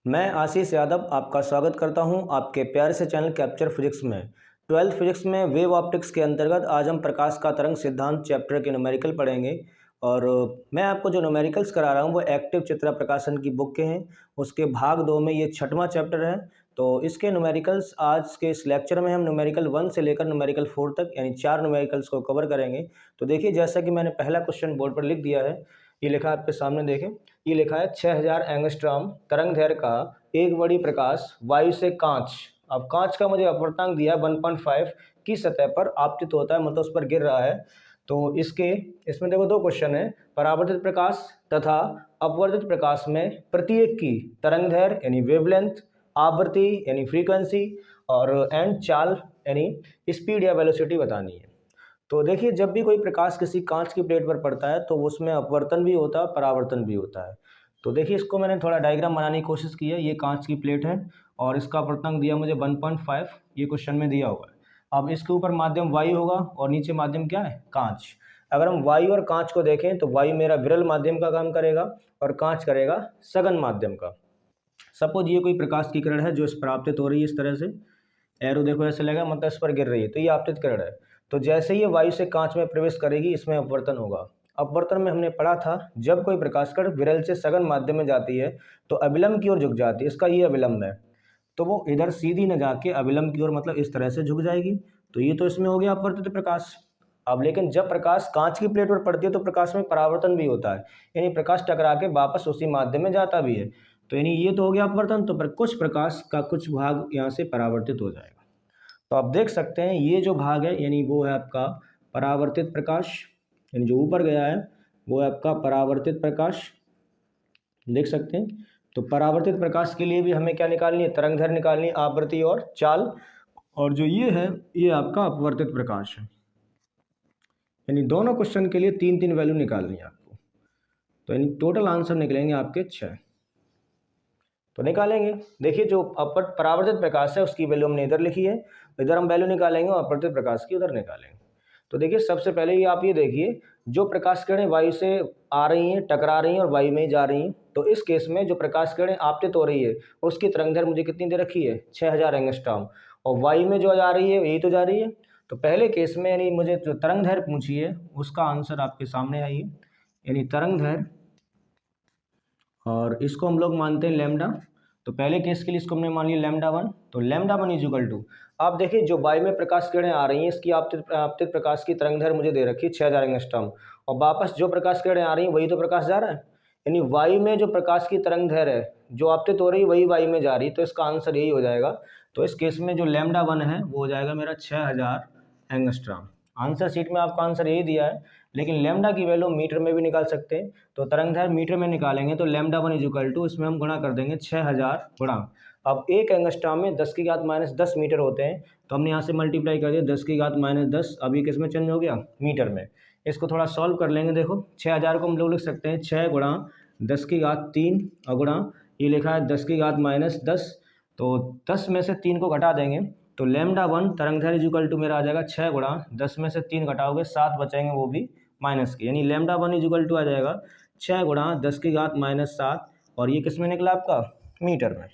मैं आशीष यादव आपका स्वागत करता हूं आपके प्यारे से चैनल कैप्चर फिजिक्स में। 12th फिजिक्स में वेव ऑप्टिक्स के अंतर्गत आज हम प्रकाश का तरंग सिद्धांत चैप्टर के न्यूमेरिकल पढ़ेंगे। और मैं आपको जो न्यूमेरिकल्स करा रहा हूं वो एक्टिव चित्रा प्रकाशन की बुक के हैं। उसके भाग 2 में ये 6वां चैप्टर है। तो इसके न्यूमेरिकल्स आज के इस लेक्चर में हम न्यूमेरिकल 1 से लेकर न्यूमेरिकल 4 तक यानी 4 न्यूमेरिकल्स को कवर करेंगे। तो देखिए, जैसा कि मैंने पहला क्वेश्चन बोर्ड पर लिख दिया है, ये लिखा है आपके सामने, देखें। ये लिखा है 6000 एंगस्ट्रॉम तरंग दैर्घ्य का एक बड़ी प्रकाश वायु से कांच, अब कांच का मुझे अपवर्तनांक दिया है 1.5 की सतह पर आपतित होता है, मतलब उस पर गिर रहा है। तो इसमें देखो दो क्वेश्चन है, परावर्तित प्रकाश तथा अपवर्तित प्रकाश में प्रत्येक की तरंग दैर्घ्य यानी वेवलेंथ, आवृत्ति यानी फ्रीक्वेंसी और एंड चाल यानी स्पीड या वेलोसिटी बतानी है। तो देखिए, जब भी कोई प्रकाश किसी कांच की प्लेट पर पड़ता है तो उसमें अपवर्तन भी होता है, परावर्तन भी होता है। तो देखिए, इसको मैंने थोड़ा डायग्राम बनाने की कोशिश की है। ये कांच की प्लेट है और इसका अपवर्तनांक दिया मुझे 1.5, ये क्वेश्चन में दिया हुआ है। अब इसके ऊपर माध्यम वायु होगा और नीचे माध्यम क्या है, कांच। अगर हम वायु और कांच को देखें तो वायु मेरा विरल माध्यम का काम करेगा और कांच करेगा सघन माध्यम का। सपोज ये कोई प्रकाश की किरण है जो इस पर आपतित हो रही है, इस तरह से एरो देखो ऐसे लगा, मतलब इस पर गिर रही है, तो ये आपतित किरण है। तो जैसे ही ये वायु से कांच में प्रवेश करेगी, इसमें अपवर्तन होगा। अपवर्तन में हमने पढ़ा था, जब कोई प्रकाश कण विरल से सघन माध्यम में जाती है तो अविलंब की ओर झुक जाती है। इसका ये अविलंब है, तो वो इधर सीधी न जाके अविलंब की ओर, मतलब इस तरह से झुक जाएगी। तो ये तो इसमें हो गया अपवर्तित प्रकाश। अब लेकिन जब प्रकाश कांच की प्लेट पर पड़ती है तो प्रकाश में परावर्तन भी होता है, यानी प्रकाश टकरा के वापस उसी माध्यम में जाता भी है। तो यानी ये तो हो गया अपवर्तन, तो कुछ प्रकाश का कुछ भाग यहाँ से परावर्तित हो जाएगा। तो आप देख सकते हैं ये जो भाग है यानी वो है आपका परावर्तित प्रकाश, यानी जो ऊपर गया है वो है आपका परावर्तित प्रकाश, देख सकते हैं। तो परावर्तित प्रकाश के लिए भी हमें क्या निकालनी है, तरंग दैर्घ्य निकालनी है, आवृत्ति और चाल। और जो ये है ये आपका अपवर्तित प्रकाश है। यानी दोनों क्वेश्चन के लिए 3-3 वैल्यू निकालनी है आपको। तो यानी टोटल आंसर निकलेंगे आपके 6। तो निकालेंगे। देखिए, जो परावर्तित प्रकाश है उसकी वैल्यू हमने इधर लिखी है, इधर हम वैल्यू निकालेंगे और अपवर्तित प्रकाश की उधर निकालेंगे। तो देखिए, सबसे पहले ये आप ये देखिए, जो प्रकाश किरणें वायु से आ रही हैं, टकरा रही हैं और वायु में ही जा रही हैं, तो इस केस में जो प्रकाश किरणें आपतित हो रही है उसकी तरंग दैर्घ्य मुझे कितनी दे रखी है, 6000 एंगस्ट्रॉम। और वायु में जो जा रही है यही तो जा रही है। तो पहले केस में यानी मुझे जो तरंग दैर्घ्य पूछी है उसका आंसर आपके सामने है ये, यानी तरंग दैर्घ्य, और इसको हम लोग मानते हैं लैम्डा। तो पहले केस के लिए इसको हमने मान लिया λ1। तो λ1 इज इक्वल टू, आप देखिए जो वायु में प्रकाश किरणें आ रही हैं इसकी आपतित प्रकाश की तरंग दैर्घ्य मुझे दे रखी है 6000 एंगस्ट्रॉम, और वापस जो प्रकाश किरणें आ रही हैं वही तो प्रकाश जा रहा है। यानी वायु में जो प्रकाश की तरंग दैर्घ्य है जो आपतित हो रही है वही वायु में जा रही है, तो इसका आंसर यही हो जाएगा। तो इस केस में जो λ1 है वो हो जाएगा मेरा 6000 एंगस्ट्रॉम। आंसर शीट में आपका आंसर यही दिया है, लेकिन लैम्डा की वैल्यू मीटर में भी निकाल सकते हैं। तो तरंग दैर्घ्य मीटर में निकालेंगे तो λ1 इज इक्वल टू, इसमें हम गुणा कर देंगे 6000 गुणा, अब एक एंगस्ट्रॉम में 10 की घात -10 मीटर होते हैं, तो हमने यहाँ से मल्टीप्लाई कर दिया 10 की घात -10, अभी किस में चेंज हो गया, मीटर में। इसको थोड़ा सॉल्व कर लेंगे। देखो 6000 को हम लोग लिख सकते हैं 6 गुणा 10 की घात 3 और गुणा ये लिखा है 10 की घात -10, तो 10 में से 3 को घटा देंगे तो λ1 तरंग दैर्घ्य इज इक्वल टू मेरा आ जाएगा 6 गुणा 10 में से 3 घटाओगे 7 बचेंगे, वो भी माइनस के, यानी λ1 इज इक्वल टू आ जाएगा 6 गुणा 10 की घात -7, और ये किस में निकला आपका, मीटर में।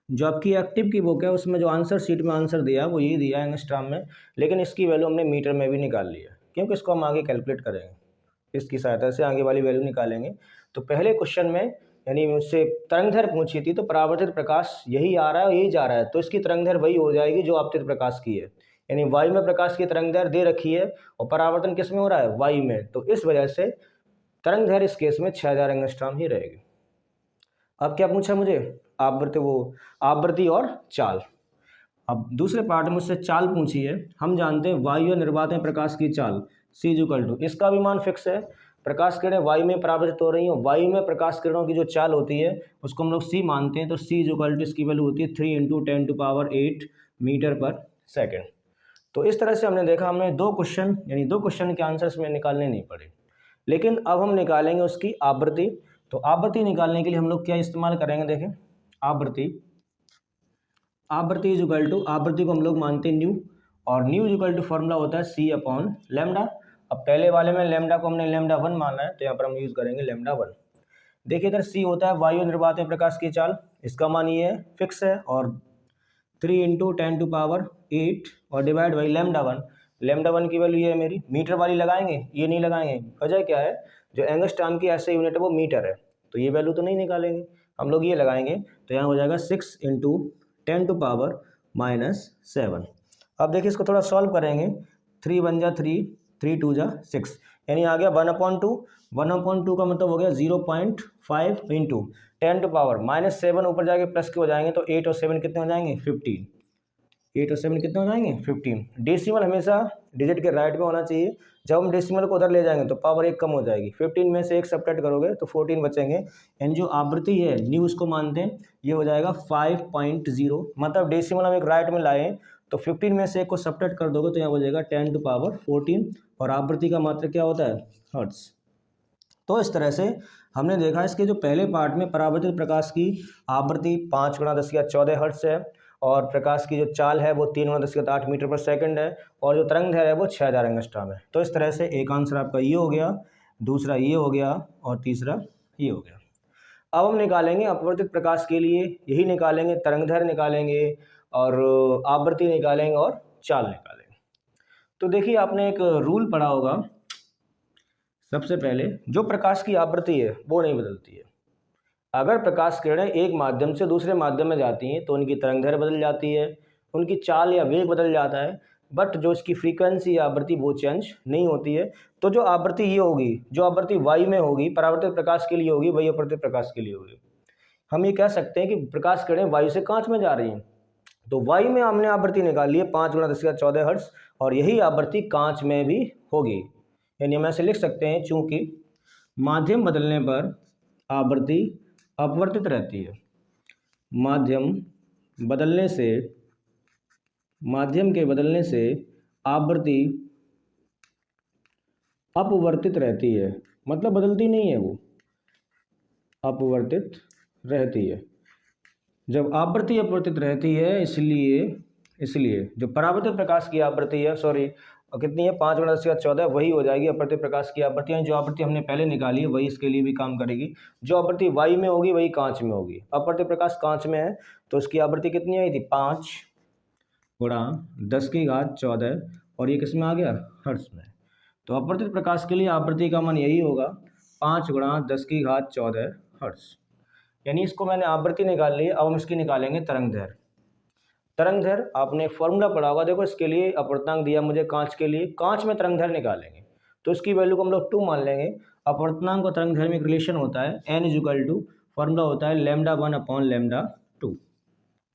जो आपकी एक्टिव की बुक है उसमें जो आंसर शीट में आंसर दिया वो यही दिया है एंगस्ट्रॉम में, लेकिन इसकी वैल्यू हमने मीटर में भी निकाल लिया क्योंकि इसको हम आगे कैलकुलेट करेंगे, इसकी सहायता से आगे वाली वैल्यू निकालेंगे। तो पहले क्वेश्चन में यानी मुझसे तरंग दैर्घ्य पूछी थी, तो परावर्तित प्रकाश यही आ रहा है और यही जा रहा है, तो इसकी तरंग दैर्घ्य वही हो जाएगी जो आपतित प्रकाश की है। यानी वायु में प्रकाश की तरंग दैर्घ्य दे रखी है और परावर्तन किस में हो रहा है, वायु में, तो इस वजह से तरंग दैर्घ्य इस केस में 6000 एंगस्ट्रॉम ही रहेगी। अब क्या पूछा मुझे, आवृत्ति और चाल। अब दूसरे पार्ट में मुझसे चाल पूछी है। हम जानते हैं वायु या निर्वात में प्रकाश की चाल C इक्वल टू, इसका भी मान फिक्स है। प्रकाश किरणें वायु में परावर्तित हो रही हैं, वायु में प्रकाश किरणों की जो चाल होती है उसको हम लोग C मानते हैं, तो C इक्वल टू इसकी वैल्यू होती है 3 × 10⁸ मीटर पर सेकेंड। तो इस तरह से हमने देखा, हमने दो क्वेश्चन के आंसर्स में निकालने नहीं पड़े, लेकिन अब हम निकालेंगे उसकी आवृत्ति। तो आवृत्ति निकालने के लिए हम लोग क्या इस्तेमाल करेंगे, देखें आवृत्ति इज इक्वल टू, आवृत्ति को हम लोग मानते हैं न्यू, और न्यू इक्वल टू फॉर्मूला होता है C/λ। अब पहले वाले में लैम्डा को हमने λ1 माना है, तो यहाँ पर हम यूज़ करेंगे λ1। देखिए इधर सी होता है वायु निर्वात में प्रकाश की चाल, इसका मान ये है, फिक्स है, और 3 × 10⁸ और डिवाइड बाई λ1 की वैल्यू ये है मेरी। मीटर वाली लगाएंगे, ये नहीं लगाएंगे, वजह क्या है, जो एंगस्ट्रॉम की ऐसे यूनिट है वो मीटर है, तो ये वैल्यू तो नहीं निकालेंगे, हम लोग ये लगाएंगे। तो यहाँ हो जाएगा 6 × 10⁻⁻7। अब देखिए इसको थोड़ा सॉल्व करेंगे, 3 × 1 = 3, 3 × 2 = 6, यानी आ गया 1/2। 1/2 का मतलब हो गया 0.5 × 10⁻⁻7, ऊपर जाके प्लस के हो जाएंगे, तो 8 और 7 कितने हो जाएंगे, 15। 8 और 7 कितने हो जाएंगे, 15। डेसिमल हमेशा डिजिट के राइट में होना चाहिए, जब हम डेसिमल को उधर ले जाएंगे तो पावर 1 कम हो जाएगी। 15 में से 1 सब्ट्रैक्ट करोगे तो 14 बचेंगे, यानी जो आवृत्ति है न्यू उसको मानते हैं, ये हो जाएगा 5.0। मतलब डेसिमल हम एक राइट में लाए तो 15 में से 1 को सब्ट्रैक्ट कर दोगे तो यहाँ हो जाएगा 10⁻14, और आवृत्ति का मात्रक क्या होता है, हर्ट्ज। तो इस तरह से हमने देखा इसके जो पहले पार्ट में परावर्तित प्रकाश की आवृत्ति 5 × 10⁻14 हर्ट्ज है, और प्रकाश की जो चाल है वो 3 × 10⁸ मीटर पर सेकंड है, और जो तरंग दैर्घ्य है वो 6000 एंगस्ट्रॉम है। तो इस तरह से एक आंसर आपका ये हो गया, दूसरा ये हो गया, और तीसरा ये हो गया। अब हम निकालेंगे अपवर्तित प्रकाश के लिए, यही निकालेंगे, तरंग दैर्घ्य निकालेंगे, और आवृत्ति निकालेंगे, और चाल निकालेंगे। तो देखिए आपने एक रूल पढ़ा होगा, सबसे पहले जो प्रकाश की आवृत्ति है वो नहीं बदलती है। अगर प्रकाश किरणें एक माध्यम से दूसरे माध्यम में जाती हैं तो उनकी तरंग दैर्घ्य बदल जाती है, उनकी चाल या वेग बदल जाता है, बट जो इसकी फ्रीक्वेंसी या आवृत्ति वो चेंज नहीं होती है। तो जो आवृत्ति ये होगी, जो आवृत्ति वायु में होगी, परावर्तित प्रकाश के लिए होगी, वही अपवर्तित प्रकाश के लिए होगी। हम ये कह सकते हैं कि प्रकाश किरणें वायु से कांच में जा रही हैं, तो वायु में हमने आवृत्ति निकाली है 5 × 10⁻14 हर्ट्ज, और यही आवृत्ति कांच में भी होगी। यानी हम ऐसे लिख सकते हैं, चूंकि माध्यम बदलने पर आवृत्ति अपवर्तित रहती है, माध्यम के बदलने से आवृत्ति अपवर्तित रहती है, मतलब बदलती नहीं है, वो अपवर्तित रहती है। जब आवृत्ति अपवर्तित रहती है, इसलिए जो परावर्तित प्रकाश की आवृत्ति है, कितनी है, 5 × 10⁻14, वही हो जाएगी अपवर्तित प्रकाश की आवृत्ति। जो आवृत्ति हमने पहले निकाली है वही इसके लिए भी काम करेगी। जो आवृत्ति वायु में होगी वही कांच में होगी। अपवर्तित प्रकाश कांच में है तो उसकी आवृत्ति कितनी आई थी, 5 × 10⁻14, और ये किस में आ गया, हर्ट्ज में। तो अपवर्तित प्रकाश के लिए आवृत्ति का मान यही होगा, 5 × 10⁻14 हर्ट्ज। यानी इसको मैंने आवृत्ति निकाल ली। अब हम इसकी निकालेंगे तरंग दैर्घ्य। तरंग दैर्घ्य आपने फॉर्मूला पढ़ा होगा, देखो इसके लिए अपवर्तनांक दिया मुझे कांच के लिए, कांच में तरंग दैर्घ्य निकालेंगे तो इसकी वैल्यू को हम लोग 2 मान लेंगे। अपवर्तनांक और तरंग दैर्घ्य में एक रिलेशन होता है, n = फॉर्मूला होता है λ1/λ2।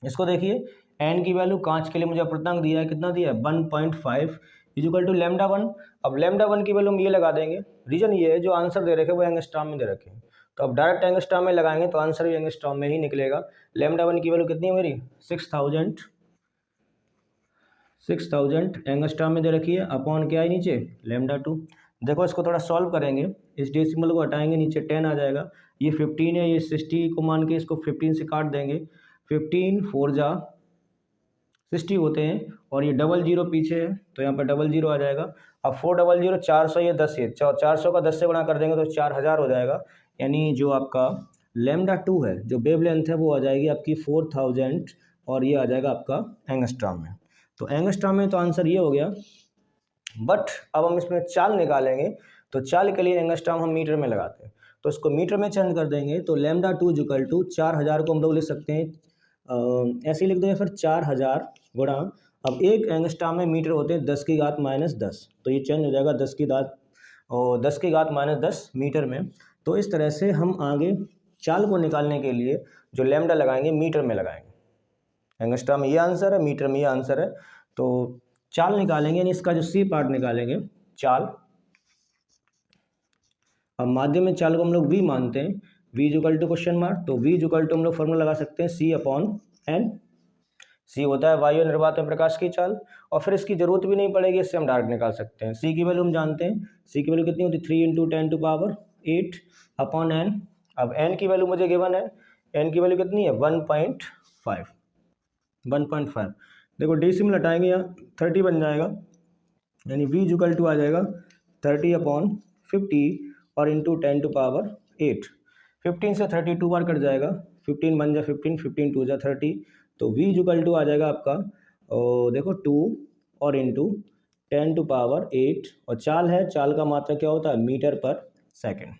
इसको देखिए, n की वैल्यू कांच के लिए मुझे अपवर्तनांक दिया है, कितना दिया है, 1.5 = λ1। अब λ1 की वैल्यू हम ये लगा देंगे, रीजन ये है जो आंसर दे रखे वो एंगस्ट्रॉम में दे रखे हैं, तो अब डायरेक्ट एंगस्ट्रॉम में लगाएंगे तो आंसर भी एंगस्ट्रॉम में ही निकलेगा। λ1 की वैल्यू कितनी है मेरी, 6000 एंगस्ट्रॉम में दे रखी है, अपॉन क्या है नीचे, λ2। देखो इसको थोड़ा सॉल्व करेंगे, इस डेसिमल को हटाएंगे, नीचे 10 आ जाएगा, ये 15 है, ये 60 को मान के इसको 15 से काट देंगे, 15 4 जा 60 होते हैं, और ये 00 पीछे है तो यहाँ पर 00 आ जाएगा। अब 400 400, ये 10 है, 400 का 10 से गुणा कर देंगे तो 4000 हो जाएगा। यानी जो आपका λ2 है, जो वेवलेंथ है, वो आ जाएगी आपकी 4000, और ये आ जाएगा आपका एंगस्ट्रॉम में। तो एंगस्ट्रॉम में तो आंसर ये हो गया। बट अब हम इसमें चाल निकालेंगे, तो चाल के लिए एंगस्ट्रॉम हम मीटर में लगाते हैं, तो इसको मीटर में चेंज कर देंगे। तो λ2 = 4000 को हम लोग लिख सकते हैं, ऐसे ही लिख देंगे, फिर 4000 गुणा, अब एक एंगस्ट्रॉम में मीटर होते हैं 10⁻−10, तो ये चेंज हो जाएगा 10⁻−10 मीटर में। तो इस तरह से हम आगे चाल को निकालने के लिए जो लैम्डा लगाएंगे मीटर में लगाएंगे। एंगस्ट्रॉम में ये आंसर है, मीटर में ये आंसर है। तो चाल निकालेंगे, यानी इसका जो सी पार्ट निकालेंगे, चाल। अब माध्यम में चाल को हम लोग वी मानते हैं, v = तो v = हम लोग फॉर्मूला लगा सकते हैं C/n। सी होता है वायु निर्वात में प्रकाश की चाल, और फिर इसकी जरूरत भी नहीं पड़ेगी, इससे हम डायरेक्ट निकाल सकते हैं। सी की वैल्यू हम जानते हैं, सी की वैल्यू कितनी होती है, 3 × 10⁸ n। अब n की वैल्यू मुझे गिवन है, n की वैल्यू कितनी है, 1.5। देखो डेसिमल हटाएंगे, यहाँ 30 बन जाएगा, यानी v = आ जाएगा 30/50 और × 10⁸। 15 से 32 बार कट जाएगा, 15 1 जा 15, 15 2 जा 30, तो v इक्वल टू आ जाएगा आपका देखो 2 और इंटू 10 टू पावर 8, और चाल है, चाल का मात्रा क्या होता है मीटर पर सेकेंड।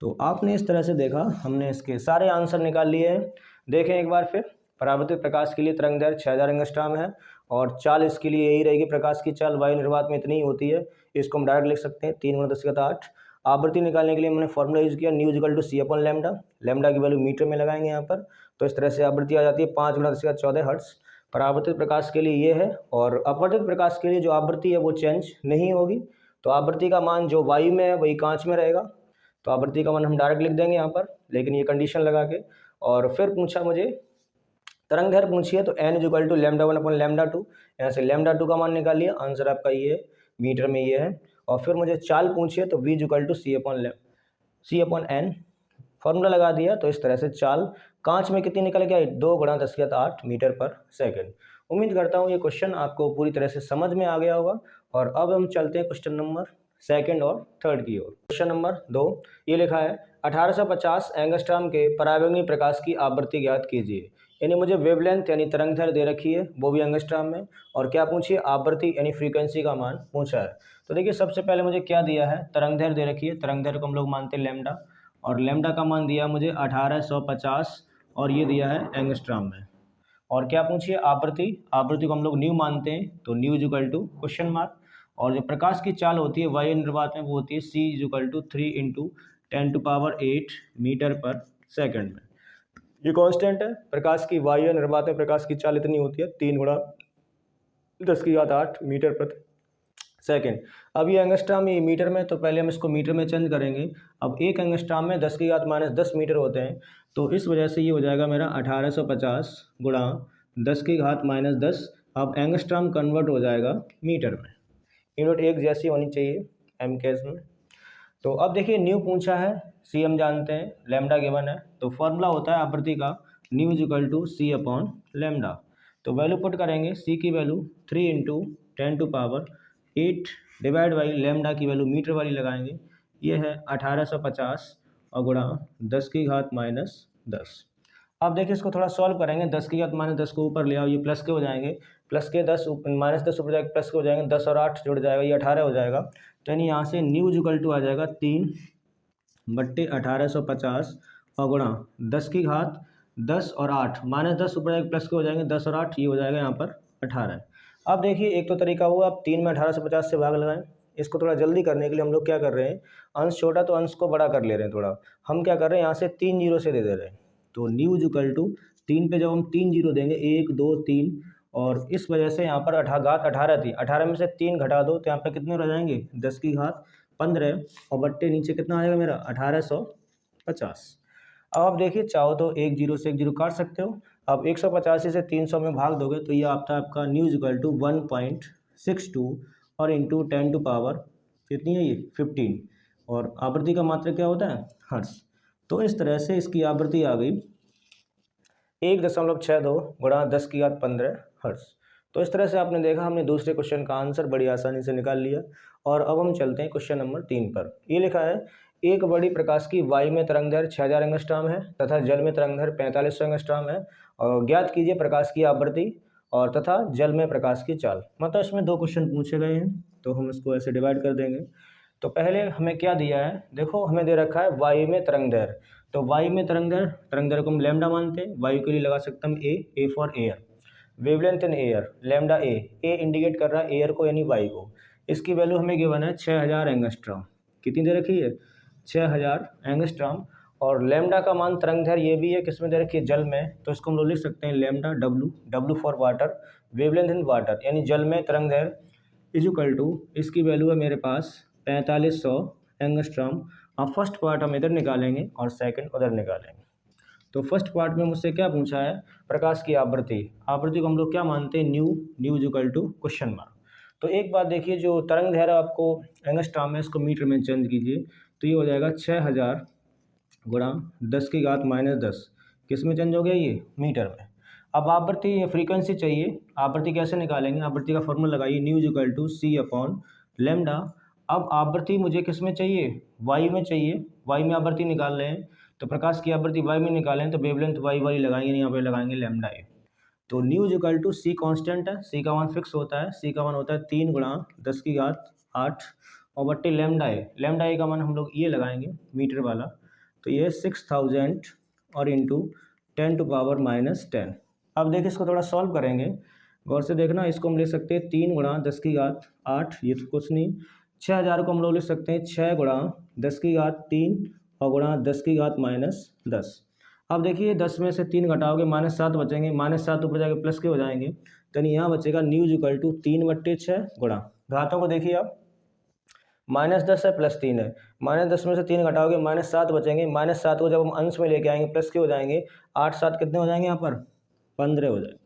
तो आपने इस तरह से देखा, हमने इसके सारे आंसर निकाल लिए हैं। देखें एक बार फिर, परावर्तित प्रकाश के लिए तरंग दैर्घ्य 6000 एंगस्ट्रॉम है, और चाल इसके लिए यही रहेगी, प्रकाश की चाल वायु निर्वात में इतनी ही होती है। इसको हम डायरेक्ट लिख सकते हैं 3 × 10⁸। आवृत्ति निकालने के लिए हमने फॉर्मूला यूज किया nu equal to c upon lambda, lambda की वैल्यू मीटर में लगाएंगे यहाँ पर, तो इस तरह से आवृत्ति आ जाती है 5 × 10⁴ हर्ट्ज। परावर्तित प्रकाश के लिए ये है, और अपवर्तित प्रकाश के लिए जो आवृत्ति है वो चेंज नहीं होगी, तो आवृत्ति का मान जो वायु में है वही कांच में रहेगा, तो आवृत्ति का मान हम डायरेक्ट लिख देंगे यहाँ पर, लेकिन ये कंडीशन लगा के। और फिर पूछा मुझे तरंग दैर्घ्य पूछी है, तो n इक्वल टू λ1 अपॉन λ2, यहाँ से λ2 का मान निकाल लिया, आंसर आपका ये है, मीटर में ये है। और फिर मुझे चाल पूछी है, तो v equal to c upon n, formula लगा दिया, तो इस तरह से चाल कांच में कितनी निकल गया 2 × 10⁸ मीटर पर सेकेंड। उम्मीद करता हूँ ये क्वेश्चन आपको पूरी तरह से समझ में आ गया होगा। और अब हम चलते हैं क्वेश्चन नंबर सेकंड और थर्ड की ओर। क्वेश्चन नंबर 2 ये लिखा है 1850 एंगस्ट्रॉम के परावैंगनी प्रकाश की आवृत्ति ज्ञात कीजिए। यानी मुझे वेवलेंथ यानी तरंग दैर्घ्य दे रखी है, वो भी एंगस्ट्रॉम में, और क्या पूछिए आवृत्ति यानी फ्रीक्वेंसी का मान पूछा है। तो देखिए सबसे पहले मुझे क्या दिया है, तरंग दैर्घ्य दे रखी है, तरंग दैर्घ्य को हम लोग मानते हैं लैम्डा, और लैम्डा का मान दिया मुझे 1850, और ये दिया है एंगस्ट्रॉम में। और क्या पूछिए आवृत्ति, आवृत्ति को हम लोग न्यू मानते हैं, तो nu equal to question mark. और जो प्रकाश की चाल होती है वायु निर्वात में वो होती है c इक्वल टू 3 × 10⁸ मीटर पर सेकंड में। ये कांस्टेंट है, प्रकाश की वायु निर्वात में प्रकाश की चाल इतनी होती है 3 × 10⁸ मीटर पर सेकेंड। अब ये एंगस्ट्रॉम ये मीटर में, तो पहले हम इसको मीटर में चेंज करेंगे। अब एक एंगस्ट्रॉम में 10⁻−10 मीटर होते हैं, तो इस वजह से ये हो जाएगा मेरा 1850 × 10⁻−10। अब एंगस्ट्रॉम कन्वर्ट हो जाएगा मीटर में, यूनिट एक जैसी होनी चाहिए एम केस में। तो अब देखिए न्यू पूछा है, सी हम जानते हैं, लैम्डा गिवन है, तो फॉर्मूला होता है आवृत्ति का new equal to c upon lambda. तो वैल्यू पुट करेंगे, सी की वैल्यू 3 × 10⁸ डिवाइड बाई लैम्डा की वैल्यू मीटर वाली लगाएंगे, ये है 1850 और गुणा 10⁻−10। अब देखिए इसको थोड़ा सॉल्व करेंगे, 10⁻−10 को ऊपर ले आओ, ये प्लस के हो जाएंगे, प्लस के 10 -10 ऊपर जाएगा, प्लस के हो जाएंगे 10 और 8 जुड़ जाएगा, ये 18 हो जाएगा। तो यानी यहाँ से न्यू इक्वल टू आ जाएगा 3/1850 और गुणा 10⁻10 और 8, -10 ऊपर जाएगा, प्लस के हो जाएंगे 10 और 8, ये हो जाएगा यहाँ पर 18। अब देखिए एक तो तरीका हुआ, आप 3 में 1850 से भाग लगाएं। इसको थोड़ा जल्दी करने के लिए हम लोग क्या कर रहे हैं, अंश छोटा तो अंश को बड़ा कर ले रहे हैं थोड़ा। हम क्या कर रहे हैं, यहाँ से 3 जीरो से दे रहे हैं, तो न्यू इक्वल टू 3 पे जब हम 3 जीरो देंगे 1 2 3, और इस वजह से यहाँ पर घात 18 थी, 18 में से 3 घटा दो तो यहाँ पर कितने रह जाएंगे 10⁻15, और बट्टे नीचे कितना आएगा मेरा 1850। अब आप देखिए चाहो तो एक जीरो से एक जीरो काट सकते हो। अब 185 से 300 में भाग दोगे तो ये आपका न्यू इक्वल टू 1.62 और इंटू 10 टू पावर कितनी है ये 15, और आवृत्ति का मात्रा क्या होता है हर्ट्ज। तो इस तरह से इसकी आवृत्ति आ गई 1.62 गुणा 10⁻15 हर्ट्ज। तो इस तरह से आपने देखा, हमने दूसरे क्वेश्चन का आंसर बड़ी आसानी से निकाल लिया। और अब हम चलते हैं क्वेश्चन नंबर 3 पर। ये लिखा है एक बड़ी प्रकाश की वायु में तरंग दैर्घ्य 6000 एंगस्ट्रॉम है तथा जल में तरंग दैर्घ्य 4500 एंगस्ट्रॉम है, और ज्ञात कीजिए प्रकाश की आवृत्ति और तथा जल में प्रकाश की चाल। मतलब इसमें 2 क्वेश्चन पूछे गए हैं, तो हम इसको ऐसे डिवाइड कर देंगे। तो पहले हमें क्या दिया है, देखो हमें दे रखा है वायु में तरंग दैर्घ्य, तो वायु में तरंग दैर्घ्य को हम लैम्डा मानते हैं, वायु के लिए लगा सकते हम A for air, wavelength in air lambda A indicate कर रहा है एयर को यानी वायु को। इसकी वैल्यू हमें गिवन है 6000 एंगस्ट्रॉम, कितनी दे रखी है 6000 एंगस्ट्रॉम, और लैम्डा का मान तरंग दैर्घ्य ये भी है, किसमें दे रखी है जल में, तो इसको हम लोग लिख सकते हैं lambda W for water, wavelength in water यानी जल में तरंग दैर्घ्य इज इक्वल टू, इसकी वैल्यू है मेरे पास 4500 एंगस्ट्रॉम। अब फर्स्ट पार्ट हम इधर निकालेंगे और सेकंड उधर निकालेंगे। तो फर्स्ट पार्ट में मुझसे क्या पूछा है, प्रकाश की आवृत्ति को हम लोग क्या मानते हैं nu is equal to question mark. तो एक बात देखिए, जो तरंग दैर्घ्य आपको एंगस्ट्रॉम में, इसको मीटर में चेंज कीजिए, तो ये हो जाएगा 6000 गुणा 10⁻−10, किस में चेंज हो गया ये मीटर में। अब आवृत्ति फ्रीक्वेंसी चाहिए, आवृत्ति कैसे निकालेंगे, आवृत्ति का फॉर्मूला लगाइए nu equal to c upon lambda. अब आवृत्ति मुझे किस में चाहिए, वायु में चाहिए, वायु में आवृत्ति निकाल रहे हैं, तो प्रकाश की आवृत्ति वाई में निकालें तो वेवलेंथ वाई वाली लगाएंगे, यहाँ पे लगाएंगे लैम्डा ए। तो new is equal to C constant है, सी का मान फिक्स होता है, सी का मान होता है 3 गुणा 10⁸ और बट्टे लैम्डा ए का मान हम लोग ये लगाएंगे मीटर वाला, तो ये 6000 और इंटू 10⁻⁻10। अब देखिए इसको थोड़ा सॉल्व करेंगे, गौर से देखना। इसको हम लिख सकते हैं 3 गुणा 10⁸, ये तो कुछ नहीं। 6000 को हम लोग लिख सकते हैं 6 गुणा 10⁻³ और गुणा 10⁻−10। अब देखिए 10 में से 3 घटाओगे -7 बचेंगे, -7 ऊपर जाके प्लस के हो जाएंगे, तो यहाँ बचेगा न्यू इज इक्वल टू 3/6 गुणा, घातों को देखिए आप, -10 है +3 है, -10 में से 3 घटाओगे -7 बचेंगे, -7 को जब हम अंश में लेके आएंगे प्लस के हो जाएंगे, 8 7 कितने हो जाएंगे यहाँ पर 15 हो जाएंगे,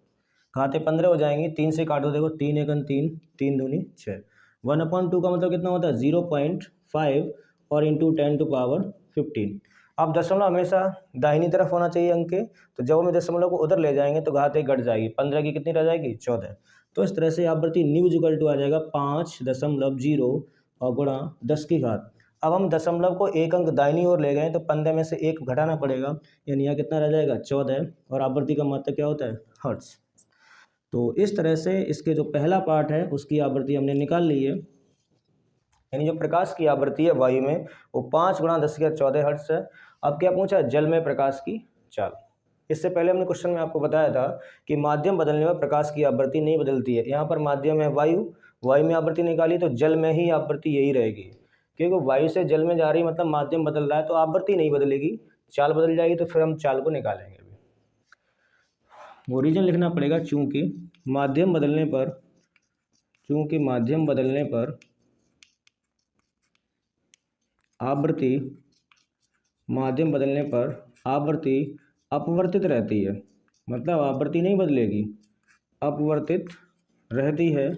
घाते 15 हो जाएंगी। 3 से काटो, देखो 3 × 3 3 दूनी 6, 1/2 का मतलब कितना होता है 0.5 और इंटू 10⁻15। अब दशमलव हमेशा दाहिनी तरफ होना चाहिए अंक के, तो जब हम दशमलव को उधर ले जाएंगे तो घात 1 घट जाएगी, 15 की कितनी रह जाएगी 14। तो इस तरह से आवृत्ति न्यू इज इक्वल टू आ जाएगा 5.0 और गुणा 10⁻। अब हम दशमलव को एक अंक दाहिनी ओर ले गए तो 15 में से 1 घटाना पड़ेगा, यानी यहाँ कितना रह जाएगा 14, और आवृत्ति का मात्रक क्या होता है हर्ट्ज। तो इस तरह से इसके जो पहला पार्ट है उसकी आवृत्ति हमने निकाल ली है, यानी जो प्रकाश की आवृत्ति है वायु में वो 5 × 10⁻14 हर्ट्ज है। अब क्या पूछा है, जल में प्रकाश की चाल। इससे पहले हमने क्वेश्चन में आपको बताया था कि माध्यम बदलने पर प्रकाश की आवृत्ति नहीं बदलती है। यहाँ पर माध्यम है वायु, वायु में आवृत्ति निकाली तो जल में ही आवृत्ति यही रहेगी, क्योंकि वायु से जल में जा रही मतलब माध्यम बदल रहा है, तो आवृत्ति नहीं बदलेगी, चाल बदल जाएगी, तो फिर हम चाल को निकालेंगे। ओरिजिन लिखना पड़ेगा, चूँकि माध्यम बदलने पर आवृत्ति अपवर्तित रहती है, मतलब आवृत्ति नहीं बदलेगी, अपवर्तित रहती है,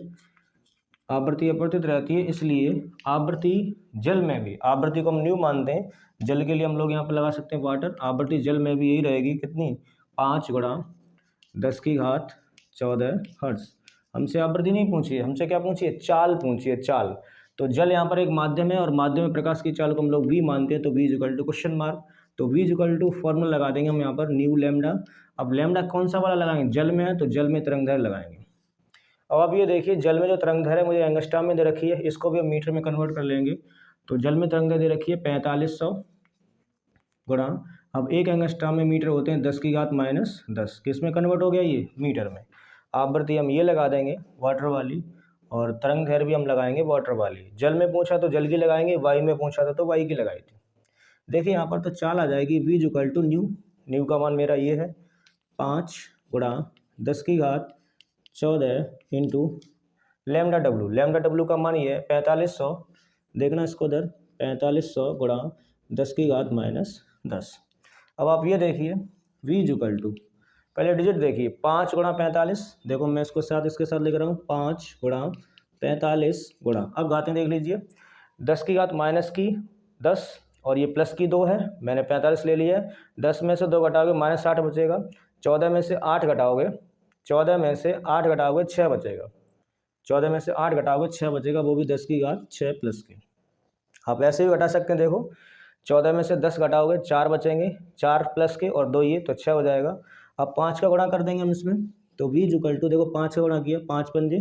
आवृत्ति अपवर्तित रहती है। इसलिए आवृत्ति जल में भी, आवृत्ति को हम न्यू मानते हैं, जल के लिए हम लोग यहाँ पर लगा सकते हैं वाटर, आवृत्ति जल में भी यही रहेगी, कितनी 5 × 10⁻14 हर्ट्ज। हमसे आवृत्ति नहीं पूछी है, हमसे क्या पूछी है, चाल पूछी है, चाल। तो जल यहाँ पर एक माध्यम है और माध्यम में प्रकाश की चाल को हम लोग v मानते हैं, तो v equal to question mark, तो v इक्वल टू फॉर्मूला लगा देंगे हम यहाँ पर न्यू लैम्डा। अब लैम्डा कौन सा वाला लगाएंगे, जल में है तो जल में तरंगदैर्घ्य लगाएंगे। अब आप ये देखिए जल में जो तरंगदैर्घ्य है मुझे एंगस्ट्रॉम में दे रखी है, इसको भी हम मीटर में कन्वर्ट कर लेंगे। तो जल में तरंगदैर्घ्य दे रखी है 4500 गुणा, अब 1 एंगस्ट्रॉम में मीटर होते हैं 10⁻−10, किस में कन्वर्ट हो गया ये मीटर में। आवृत्ति हम ये लगा देंगे वाटर वाली, और तरंगदैर्घ्य भी हम लगाएंगे वाटर वाली। जल में पूछा तो जल की लगाएंगे, वायु में पूछा था तो वायु की लगाई थी। देखिए यहाँ पर तो चाल आ जाएगी v इक्वल टू न्यू का मान मेरा ये है 5 × 10⁻14 इंटू लैम्डा डब्लू का मान ये है 4500, देखना इसको उधर 4500 गुणा 10⁻−10। अब आप ये देखिए v इक्वल टू, पहले डिजिट देखिए 5 × 45, देखो मैं इसको इसके साथ लिख रहा हूँ 5 × 45 गुणा, अब घातें देख लीजिए 10⁻−10 और ये प्लस की 2 है, मैंने 45 ले लिया है, 10 में से 2 घटाओगे -60 बचेगा, 14 में से 8 घटाओगे 6 बचेगा, 14 में से 8 घटाओगे 6 बचेगा, वो भी 10⁻6 प्लस के। आप ऐसे भी घटा सकते हैं, देखो 14 में से 10 घटाओगे 4 बचेंगे, 4 प्लस के और 2 ये, तो 6 हो जाएगा। अब 5 का गुणा कर देंगे हम इसमें, तो v इक्वल टू, देखो 5 का गुणा किया, 5 पंजे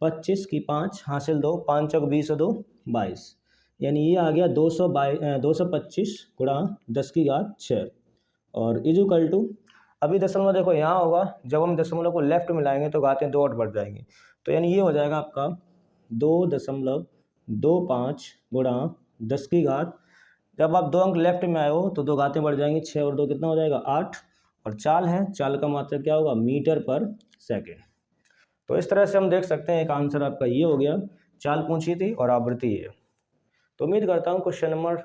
25 की 5 हासिल 2, 5 चौक 20 और 2 22, यानी ये आ गया 225 गुणा 10⁻6 और इज इक्वल टू, अभी दशमलव देखो यहाँ होगा, जब हम दशमलव को लेफ्ट में लाएंगे तो घातें 2 और बढ़ जाएंगी, तो यानी ये हो जाएगा आपका 2.25 गुणा 10⁻, जब आप 2 अंक लेफ्ट में आए हो तो 2 घातें बढ़ जाएंगी, 6 और 2 कितना हो जाएगा 8, और चाल है, चाल का मात्रक क्या होगा मीटर पर सेकेंड। तो इस तरह से हम देख सकते हैं एक आंसर आपका ये हो गया, चाल पूछी थी और आवृत्ति है। तो उम्मीद करता हूँ क्वेश्चन नंबर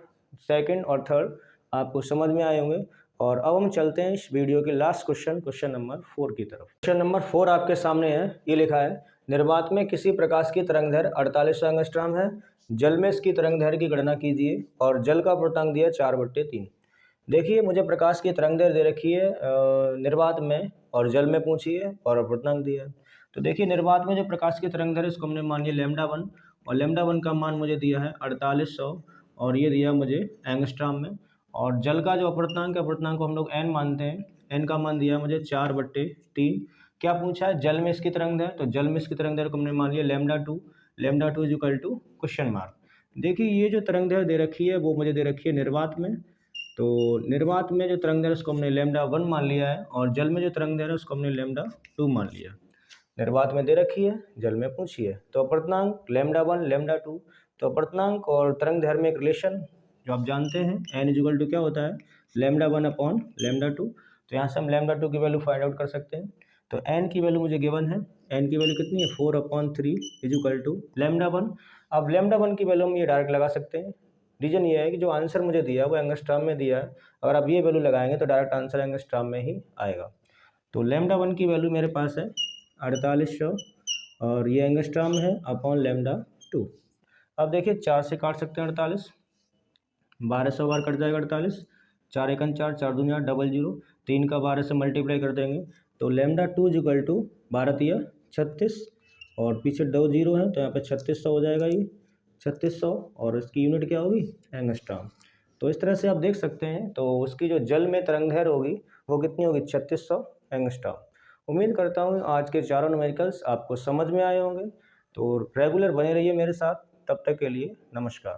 2 और 3 आपको समझ में आए होंगे, और अब हम चलते हैं इस वीडियो के लास्ट क्वेश्चन नंबर 4 की तरफ। क्वेश्चन नंबर 4 आपके सामने है, ये लिखा है निर्वात में किसी प्रकाश की तरंगदैर्घ्य 48 एंगस्ट्रॉम है, जल में इसकी तरंगदैर्घ्य की गणना कीजिए और जल का पूर्णांक दिया 4/3। देखिए मुझे प्रकाश की तरंगदैर्घ्य दे रखी है निर्वात में, और जल में पूछी है और पूर्णांक दिया है। तो देखिए निर्वात में जो प्रकाश की तरंगदैर्घ्य इसको हमने मान लिया λ1, और λ1 का मान मुझे दिया है 4800 और ये दिया मुझे एंगस्ट्रॉम में, और जल का जो अपवर्तनांक है, अपवर्तनांक को हम लोग n मानते हैं। n का मान दिया है मुझे 4/3। क्या पूछा है, जल में इसकी तरंग दैर्ध्य, तो जल में इसकी तरंग दैर्ध्य को हमने मान लिया λ2। λ2 is equal to question mark. देखिए ये जो तरंग दैर्ध्य दे रखी है वो मुझे दे रखी है निर्वात में, तो निर्वात में जो तरंग दैर्ध्य उसको हमने λ1 मान लिया है, और जल में जो तरंग दैर्ध्य है उसको हमने λ2 मान लिया। निर्वात में दे रखी है, जल में पूछी है, तो अपवर्तनांक λ1 λ2। तो अपवर्तनांक और तरंग दैर्ध्य में एक रिलेशन जो आप जानते हैं, n इक्वल टू क्या होता है, λ1/λ2। तो यहाँ से हम λ2 की वैल्यू फाइंड आउट कर सकते हैं। तो n की वैल्यू मुझे गिवन है, n की वैल्यू कितनी है, 4/3 इज इक्वल टू λ1। अब λ1 की वैल्यू हम ये डायरेक्ट लगा सकते हैं। रीजन ये है कि जो आंसर मुझे दिया है वो एंगस्ट्रॉम में दिया है, अगर आप ये वैल्यू लगाएंगे तो डायरेक्ट आंसर एंगस्ट्रॉम में ही आएगा। तो λ1 की वैल्यू मेरे पास है 4800, और ये एंगस्ट्रॉम है अपॉन λ2। अब देखिए 4 से काट सकते हैं 48, 1200 बार कट जाएगा 48, 4 एकन 4, 4 दूनी 8, 00, 3 का 12 से मल्टीप्लाई कर देंगे तो λ2 इक्वल टू 12×3 = 36, और पीछे 2 0 है तो यहाँ पे 3600 हो जाएगा, ये 3600, और इसकी यूनिट क्या होगी, एंगस्ट्रॉम। तो इस तरह से आप देख सकते हैं, तो उसकी जो जल में तरंग दैर्ध्य होगी वो कितनी होगी, 3600 एंगस्ट्रॉम। उम्मीद करता हूँ आज के चारों न्यूमेरिकल्स आपको समझ में आए होंगे, तो रेगुलर बने रहिए मेरे साथ। तब तक के लिए नमस्कार।